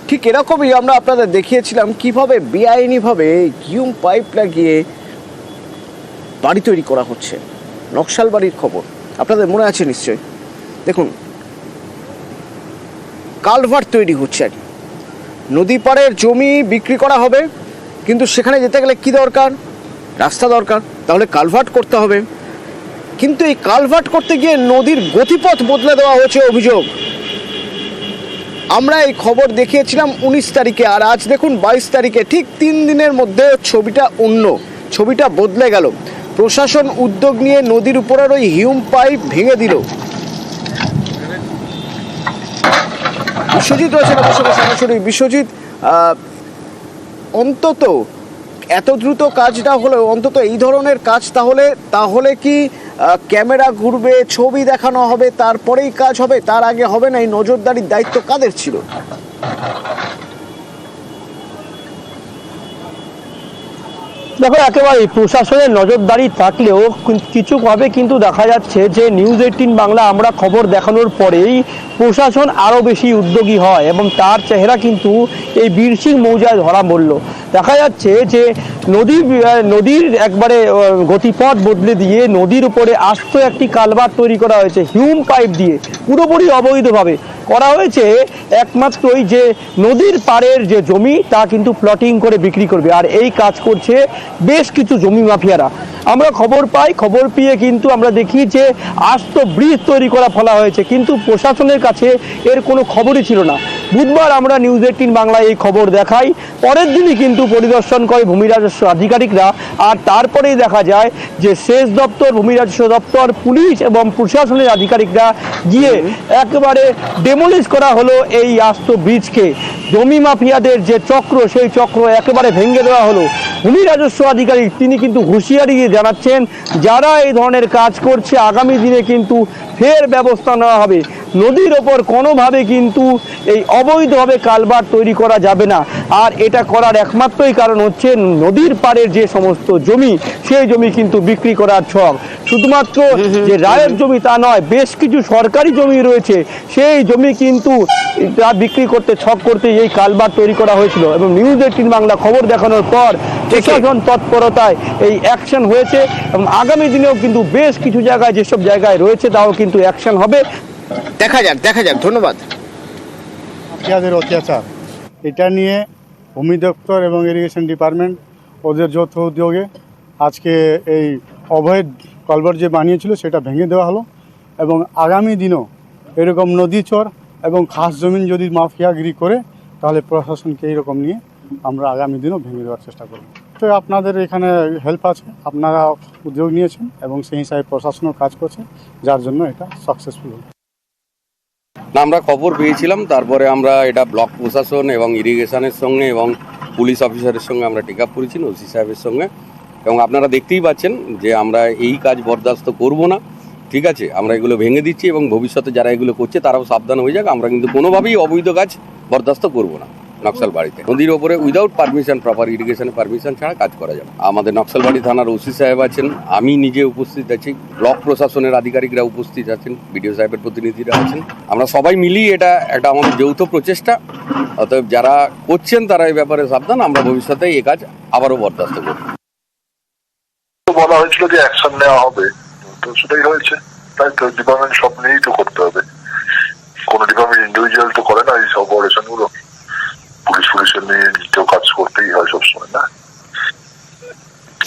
ঠিক এরকমই আমরা আপনাদের দেখিয়েছিলাম কিভাবে বেআইনিভাবে হিউম পাইপ লাগিয়ে বাড়ি তৈরি করা হচ্ছে। নকশাল বাড়ির খবর আপনাদের মনে আছে নিশ্চয়ই। দেখুন, কালভার্ট তৈরি হচ্ছে আর কি, নদী পাড়ের জমি বিক্রি করা হবে, কিন্তু সেখানে যেতে গেলে কি দরকার? রাস্তা দরকার, তাহলে কালভার্ট করতে হবে। কিন্তু এই কালভার্ট করতে গিয়ে নদীর গতিপথ বদলে দেওয়া হয়েছে অভিযোগ। আমরা এই খবর দেখিয়েছিলাম 19 তারিখে, আর আজ দেখুন 22 তারিখে, ঠিক 3 দিনের মধ্যে ছবিটা অন্য, ছবিটা বদলে গেল। প্রশাসন উদ্যোগ নিয়ে নদীর উপরের ওই হিউম পাইপ ভেঙে দিল। বিশ্বজিৎ রয়েছেন আমার সঙ্গে সরাসরি। বিশ্বজিৎ, অন্তত এত দ্রুত কাজটা হলেও অন্তত এই ধরনের কাজ তাহলে কি ক্যামেরা ঘুরবে, ছবি দেখানো হবে, তারপরেই কাজ হবে, তার আগে হবে না? এই নজরদারির দায়িত্ব কাদের ছিল? দেখো, একেবারে প্রশাসনের নজরদারি থাকলেও কিছুভাবে কিন্তু দেখা যাচ্ছে যে নিউজ 18 বাংলা আমরা খবর দেখানোর পরেই প্রশাসন আরও বেশি উদ্যোগী হয় এবং তার চেহারা কিন্তু এই বীরসিং মৌজায় ধরা পড়ল। দেখা যাচ্ছে যে নদীর একবারে গতিপথ বদলে দিয়ে নদীর উপরে আস্ত একটি কালভার্ট তৈরি করা হয়েছে হিউম পাইপ দিয়ে, পুরোপুরি অবৈধভাবে করা হয়েছে। একমাত্রই যে নদীর পাড়ের যে জমি তা কিন্তু প্লটিং করে বিক্রি করবে, আর এই কাজ করছে বেশ কিছু জমি মাফিয়ারা। আমরা খবর পাই, খবর পেয়ে কিন্তু আমরা দেখি যে আস্ত ব্রিজ তৈরি করা ফেলা হয়েছে, কিন্তু প্রশাসনের কাছে এর কোনো খবরই ছিল না। বুধবার আমরা নিউজ 18 বাংলায় এই খবর দেখাই, পরের দিনই কিন্তু পরিদর্শন করে ভূমি রাজস্ব আধিকারিকরা, আর তারপরেই দেখা যায় যে সেচ দপ্তর, ভূমি রাজস্ব দপ্তর, পুলিশ এবং প্রশাসনের আধিকারিকরা গিয়ে একেবারে ডেমোলিশ করা হলো এই আস্ত ব্রিজকে। জমি মাফিয়াদের যে চক্র, সেই চক্র একেবারে ভেঙে দেওয়া হলো। ভূমি রাজস্ব আধিকারিক তিনি কিন্তু হুঁশিয়ারি দিয়ে জানাচ্ছেন, যারা এই ধরনের কাজ করছে আগামী দিনে কিন্তু ফের ব্যবস্থা নেওয়া হবে। নদীর ওপর কোনোভাবে কিন্তু এই অবৈধভাবে কালভার্ট তৈরি করা যাবে না। আর এটা করার একমাত্রই কারণ হচ্ছে নদীর পাড়ের যে সমস্ত জমি, সেই জমি কিন্তু বিক্রি করার ছক। শুধুমাত্র যে রায়ের জমি তা নয়, বেশ কিছু সরকারি জমি রয়েছে, সেই জমি কিন্তু তা বিক্রি করতে, ছক করতে এই কালভার্ট তৈরি করা হয়েছিল। এবং নিউজ 18 বাংলা খবর দেখানোর পর প্রশাসন তৎপরতায় এই অ্যাকশন হয়েছে এবং আগামী দিনেও কিন্তু বেশ কিছু জায়গায়, যেসব জায়গায় রয়েছে তাও কিন্তু অ্যাকশন হবে। দেখা যাক। ধন্যবাদ। মাফিয়াদের অত্যাচার, এটা নিয়ে ভূমি দপ্তর এবং ইরিগেশন ডিপার্টমেন্ট ওদের যৌথ উদ্যোগে আজকে এই অবৈধ কালভার্ট যে বানিয়েছিল সেটা ভেঙে দেওয়া হলো। এবং আগামী দিনও এরকম নদীচর এবং খাস জমিন যদি মাফিয়াগিরি করে, তাহলে প্রশাসনকে এইরকম নিয়ে আমরা আগামী দিনও ভেঙে দেওয়ার চেষ্টা করব। তো আপনাদের এখানে হেল্প আছে, আপনারা উদ্যোগ নিয়েছেন এবং সেই হিসাবে প্রশাসনও কাজ করছে, যার জন্য এটা সাকসেসফুল হল। না, আমরা খবর পেয়েছিলাম, তারপরে আমরা এটা ব্লক প্রশাসন এবং ইরিগেশনের সঙ্গে এবং পুলিশ অফিসারের সঙ্গে আমরা টেক আপ করেছি, ওসি সাহেবের সঙ্গে। এবং আপনারা দেখতেই পাচ্ছেন যে আমরা এই কাজ বরদাস্ত করব না, ঠিক আছে? আমরা এগুলো ভেঙে দিচ্ছি এবং ভবিষ্যতে যারা এগুলো করছে তারাও সাবধান হয়ে যাক। আমরা কিন্তু কোনোভাবেই অবৈধ কাজ বরদাস্ত করব না। নকশালবাড়িতে নদীর ওপরে উইদাউট পারমিশন, প্রপার ইরিগেশনের পারমিশন ছাড়া কাজ করা যাবে। আমাদের নকশালবাড়ি থানার ওসি সাহেব আছেন, আমি নিজে উপস্থিত আছি, ব্লক প্রশাসনের আধিকারিকরা উপস্থিত আছেন, বিডিও সাহেবের প্রতিনিধিরা আছেন। আমরা সবাই মিলিয়ে এটা একটা আমাদের যৌথ প্রচেষ্টা। অতএব যারা করছেন তারা এই ব্যাপারে সাবধান। আমরা ভবিষ্যতে এই কাজ আবারও বরদাস্ত করব। বলা হয়েছিল যে অ্যাকশন নেওয়া হবে, তো সেটাই হয়েছে। তাই তো ডিপার্টমেন্ট সব নিয়েই তো করতে হবে, কোনো ডিপার্টমেন্ট ইন্ডিভিজুয়াল তো করে না এই সব অপারেশন গুলো। পুলিশের নিয়ে নিজেও কাজ করতেই হয় সবসময়, না?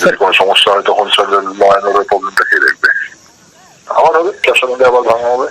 যদি কোনো সমস্যা হয় তখন স্যার ল অ্যান্ড অর্ডার প্রবলেমটা কে দেখবে? আবার হবে, তার সঙ্গে আবার ভাঙা হবে।